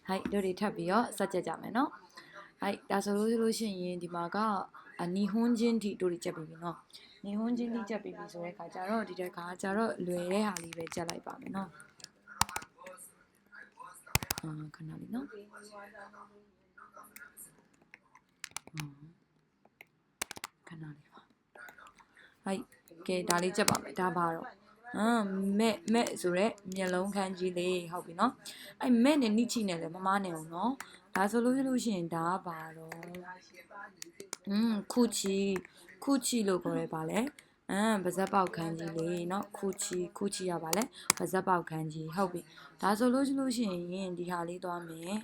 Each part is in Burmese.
はいတို့တွေထပ်ပြီးတော့စက်ကြကြမယ်နော်はいဒါဆိုလို့ရှိရင်ဒီမှာက日本人တီတို့တွေကြက်ပြီးပြီနော်日本人တီကြက်ပြီးပြီဆိုတဲ့ခါကျတော့ဒီတဲ့ခါကျတော့လွယ်တဲ့ဟာလေးပဲကြက်လိုက်ပါမယ်နော်ခဏလေးနော်ခဏလေးပါはいကဲဒါလေးကြက်ပါမယ်ဒါပါတော့မဲ့ဆိုရက်မျက်လုံးခန်းကြီးလေးဟုတ်ပြီနော်အဲ့မဲ့နဲ့နိချိနဲ့လည်းမမနဲ့အောင်နော်ဒါဆိုလို့ရှိရင်ဒါပါတော့ခုချီလို့ခေါ်ရပါလေပါဇက်ပေါက်ခန်းကြီးလေးเนาะခုချီရပါလေပါဇက်ပေါက်ခန်းကြီးဟုတ်ပြီဒါဆိုလို့ရှိရင်ဒီဟာလေးသွားမယ်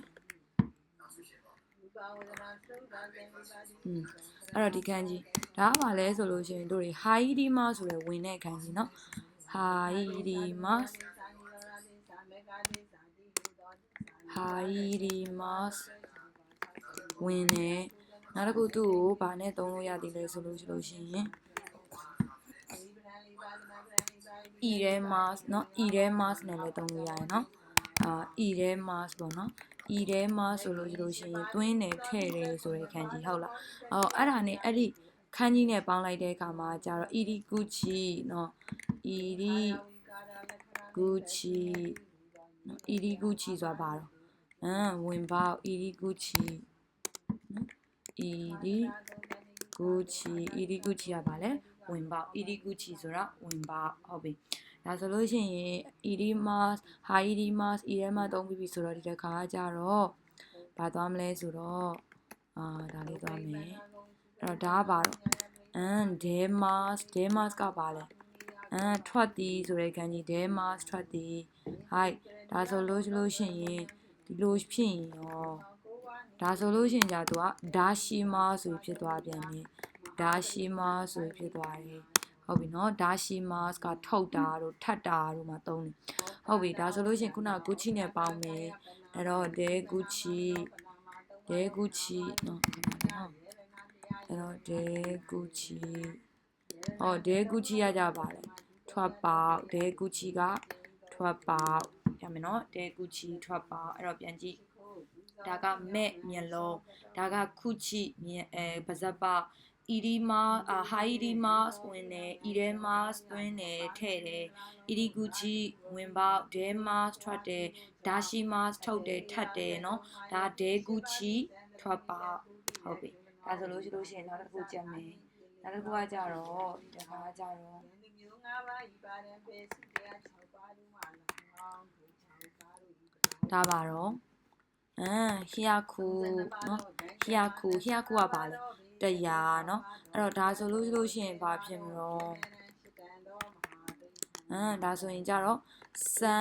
အဲ့တော့ဒီခန်းကြီးဒါကပါလဲဆိုလို့ရှိရင်တို့တွေဟာယီဒီမဆိုရယ်ဝင်တဲ့ခန်းကြီးเนาะဟာယီဒီမဝင်နေနောက်တစ်ခုသူ့ကိုဗာနဲ့သုံးလို့ရသည်လဲဆိုလို့ရှိရင်eremas เนาะ eremas နဲ့လည်းသုံးလို့ရတယ်เนาะeremas ပေါ့เนาะeremas ဆိုလို့ရှိရင်တွင်းနေထဲ့တယ်ဆိုတဲ့ခန်းကြီးဟုတ်လားအဲ့ဒါနဲ့အဲ့ဒီခန်းကြီးနဲ့ပေါင်းလိုက်တဲ့အခါမှာကျတော့ iriguchi เนาะ iriguchi ဆိုတာပါတော့ဝင်ပေါက် iriguchi နော် iriguchi ကပါလဲဝင်ပေါက် iriguchi ဆိုတာဝင်ပေါက်ဟုတ်ပြီဒါဆိုလို့ရှိရင် irimas haidimas irema သုံးပြီးပြီဆိုတော့ဒီတစ်ခါကျတော့ဘာသွားမလဲဆိုတော့ဒါလေးသွားမယ်အဲ့တော့ဒါကပါတော့demas ကပါလဲထွက်သည်ဆိုတဲ့ခန်းကြီး demas ထွက်သည် hi ဒါဆိုလို့ရှိရင်ဒီလိုဖြစ်ရင်ရောဒါဆိုလို့ရှိရင်じゃသူကဒါရှိမဆိုဖြစ်သွားပြန်တယ်ဒါရှိမဆိုဖြစ်သွားတယ်ဟုတ်ပြီနော်ဒါရှိမကထုတ်တာတို့ထပ်တာတို့မှာသုံးတယ်ဟုတ်ပြီဒါဆိုလို့ရှိရင်ခုနက Gucci နဲ့ပေါင်းမယ်အဲ့တော့ de Gucci နော်အဲ့တော့ de Gucci de Gucci ရကြပါလေထွက်ပေါက် de Gucci ကထွက်ပေါက်ရမယ်နော် de Gucci ထွက်ပေါက်အဲ့တော့ပြန်ကြည့်ဒါကမဲ့မျက်လုံးဒါကခုချိပါဇက်ပေါက် irimas haidimas ဝင်တယ် iremas တွင်းတယ်ထဲ့တယ် iriguchi ဝင်ပေါက် demas ထွက်တယ် dashimas ထုတ်တယ်ထပ်တယ်เนาะဒါ deguchi ထွက်ပေါက်ဟုတ်ပြီဒါဆိုလို့ရှိရင်နောက်တစ်ခုကြက်မယ်နောက်တစ်ခုကကြတော့ဒီခါကြတော့ဒါပါတော့ဟီယာခုเนาะဟီယာခုကပါလဲတရားเนาะအဲ့တော့ဒါဆိုလို့ရှိရင်ဘာဖြစ်မလို့ဒါဆိုရင်ကြတော့စံ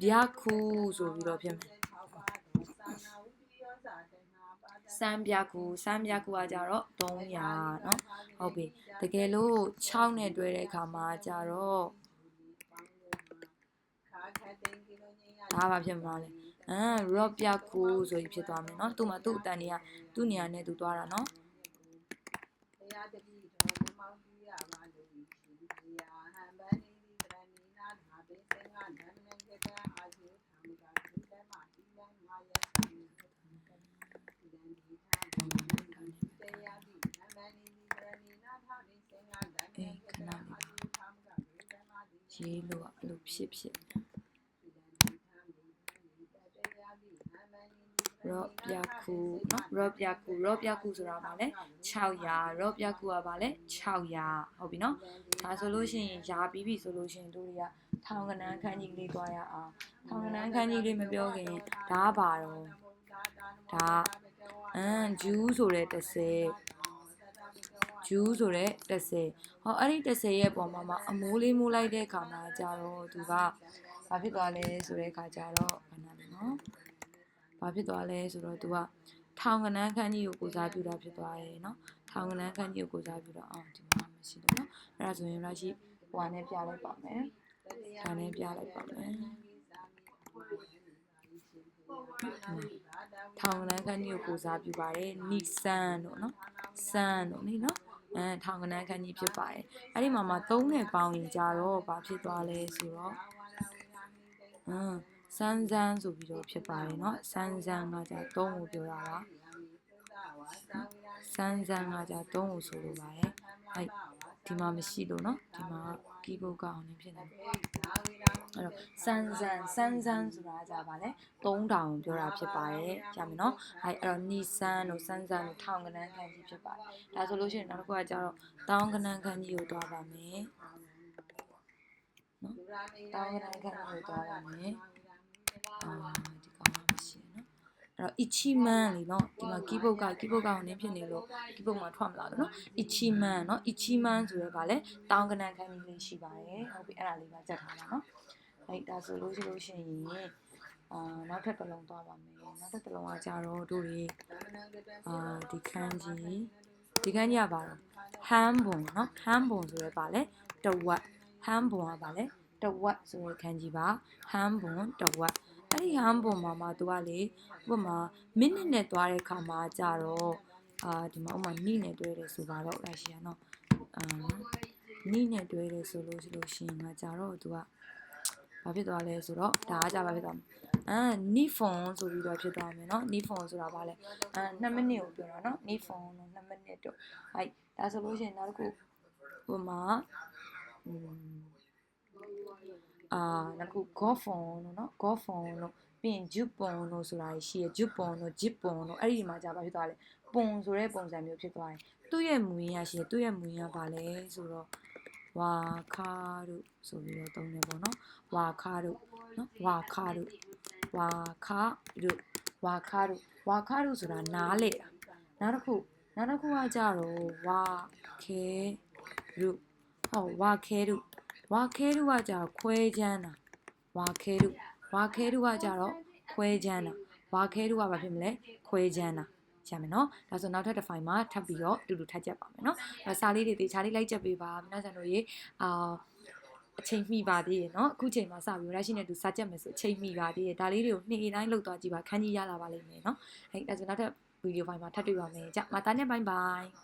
ဗျာခုဆိုပြီးတော့ဖြစ်မယ်စံဗျာခုကကြတော့300เนาะဟုတ်ပြီတကယ်လို့6နဲ့တွဲတဲ့အခါမှာကြတော့ဒါဘာဖြစ်မှာလဲrob ပြခုဆိုပြီးဖြစ်သွားမယ်เนาะသူ့မှာသူ့အတန်တွေကသူ့နေရာနဲ့သူသွားတာเนาะရေးလို့အဲ့လိုဖြစ်ရော့ပြခုเนาะရော့ပြခုဆိုတာဗာလဲ600ရော့ပြခုကဗာလဲ600ဟုတ်ပြီเนาะဒါဆိုလို့ရှိရင်ယာပြီးပြီဆိုလို့ရှိရင်တို့တွေကထောင်ကနန်းခန်းကြီးလေးတွားရအောင်ထောင်ကနန်းခန်းကြီးလေးမပြောခင်ဒါပါတော့ဒါဂျူးဆိုတဲ့ဂျူးဆိုတဲ့ဟောအဲ့ဒီ10ရဲ့ပုံမှာအမိုးလေးမိုးလိုက်တဲ့အခါမှာကြတော့သူကဘာဖြစ်သွားလဲဆိုတဲ့အခါကျတော့ဘာနာလဲနော်ဘာဖြစ်သွားလဲဆိုတော့သူကထောင်ကနန်းခန်းကြီးကိုကိုစားပြုတာဖြစ်သွားတယ်เนาะထောင်ကနန်းခန်းကြီးကိုကိုစားပြုတော့ဒီမှာမရှိတော့เนาะအဲ့ဒါဆိုရင်ရရှိဟိုနဲ့ပြလိုက်ပါမယ်ဒါနဲ့ပြလိုက်ပါမယ်ထောင်ကနန်းခန်းကြီးကိုကိုစားပြုပါတယ်နိဆန်တို့เนาะဆန်တို့နိเนาะထောင်ကနန်းခန်းကြီးဖြစ်ပါတယ်အဲ့ဒီမှာ3နဲ့ပေါင်းရင်ကြတော့ဘာဖြစ်သွားလဲဆိုတော့ စမ်းစမ်းဆိုပြီးတော့ဖြစ်ပါတယ်เนาะစမ်းစမ်းကじゃ3ကိုပြောတာပါစမ်းစမ်းကじゃ3ကိုဆိုလိုပါတယ်အဲ့ဒီမှာမရှိလို့เนาะဒီမှာ keyboard ကအောင်နေဖြစ်နေတယ်အဲ့တော့စမ်းစမ်းဆိုတာじゃပါလေ3000ပြောတာဖြစ်ပါတယ်ကြာပြီเนาะအဲ့တော့နီဆန်းတို့စမ်းစမ်းတို့ထောင်ကနန်းခန်းကြီးဖြစ်ပါတယ်ဒါဆိုလို့ရှိရင်နောက်တစ်ခုကကြတော့တောင်းကနန်းခန်းကြီးကိုတွားပါမယ်နော်တောင်းကနန်းခန်းကြီးကိုတွားပါမယ်ဒီကောင်ကမရှိနော်အဲ့တော့ ichiman လीเนาะဒီမှာ keyboard ကောင်နေဖြစ်နေလို့ keyboard မှာထွက်မလာလို့เนาะ ichiman เนาะ ichiman ဆိုရဲဗာလဲတောင်းကနန်းခန်းကြီးလေးရှိပါတယ်ဟုတ်ပြီအဲ့ဒါလေးပါကြက်ထားပါเนาะအဲ့ဒါဆိုလို့ရှိရင်နောက်ထပ်တစ်လုံးသွားပါမယ်နောက်ထပ်တစ်လုံးကကြတော့တို့တွေဒီခန်းကြီးကပါတော့ဟမ်ဘွန်เนาะဟမ်ဘွန်ဆိုရဲဗာလဲတဝက်ဟမ်ဘွန်ကဗာလဲတဝက်ဆိုရဲခန်းကြီးပါဟမ်ဘွန်တဝက်အဲ့ဒီဟမ်ဘွန်မှာသူကလေဥပမာမိနစ်နဲ့သွားတဲ့ခါမှာကြတော့ဒီမှာဥပမာနိနဲ့တွဲတယ်ဆိုပါတော့ရရှိရနော်နိနဲ့တွဲတယ်ဆိုလို့ရှိရင်ကကြတော့သူကဘာဖြစ်သွားလဲဆိုတော့ဒါကကြဘာဖြစ်သွားနီဖုန်ဆိုပြီးတော့ဖြစ်သွားမယ်เนาะနီဖုန်ဆိုတာဗာလဲ2မိနစ်ကိုပြောတာเนาะနီဖုန်လို့2မိနစ်တော့အဲ့ဒါဆိုလို့ရှိရင်နောက်တစ်ခုဟိုမှာနောက်တစ်ခု golfon လို့เนาะ golfon လို့ပြီးရင် jupon လို့ဆိုတာရှိရ jupon လို့ jipon လို့အဲ့ဒီမှာじゃဘာဖြစ်သွားလဲပုံဆိုတဲ့ပုံစံမျိုးဖြစ်သွားတယ်သူ့ရဲ့မူရင်းရရှိရသူ့ရဲ့မူရင်းကဗာလဲဆိုတော့ဝါခါတို့ဆိုပြီးတော့သုံးတယ်ပေါ့နော်ဝါခါတို့နော်ဝါခါတို့ဆိုတာနားလေနောက်တစ်ခုကကြတော့ဝါခဲတို့ဟုတ်ဝါခဲတို့ကကြခွဲချမ်းတာဝါခဲတို့ကကြတော့ခွဲချမ်းတာဝါခဲတို့ကဘာဖြစ်မလဲခွဲချမ်းတာရမယ်နော်ဒါဆိုနောက်ထပ်တစ်ဖိုင်မှာထပ်ပြီးတော့တူတူထပ်ချက်ပါမယ်နော်စာလေးတွေတေချာလေးလိုက်ချက်ပေးပါ皆さんတို့ရေအချိန်မိပါသေးရဲ့เนาะအခုချိန်မှာစပြီးရရှိနေတူစာချက်မယ်ဆိုအချိန်မိပါသေးရဲ့ဒါလေးတွေကိုနေ့တိုင်းလုပ်သွားကြည့်ပါခန်းကြီးရလာပါလိမ့်မယ်เนาะအဲ့ဒါဆိုနောက်ထပ်ဗီဒီယိုဖိုင်မှာထပ်တွေ့ပါမယ်ကြမှာတာနဲ့ဘိုင်ဘိုင်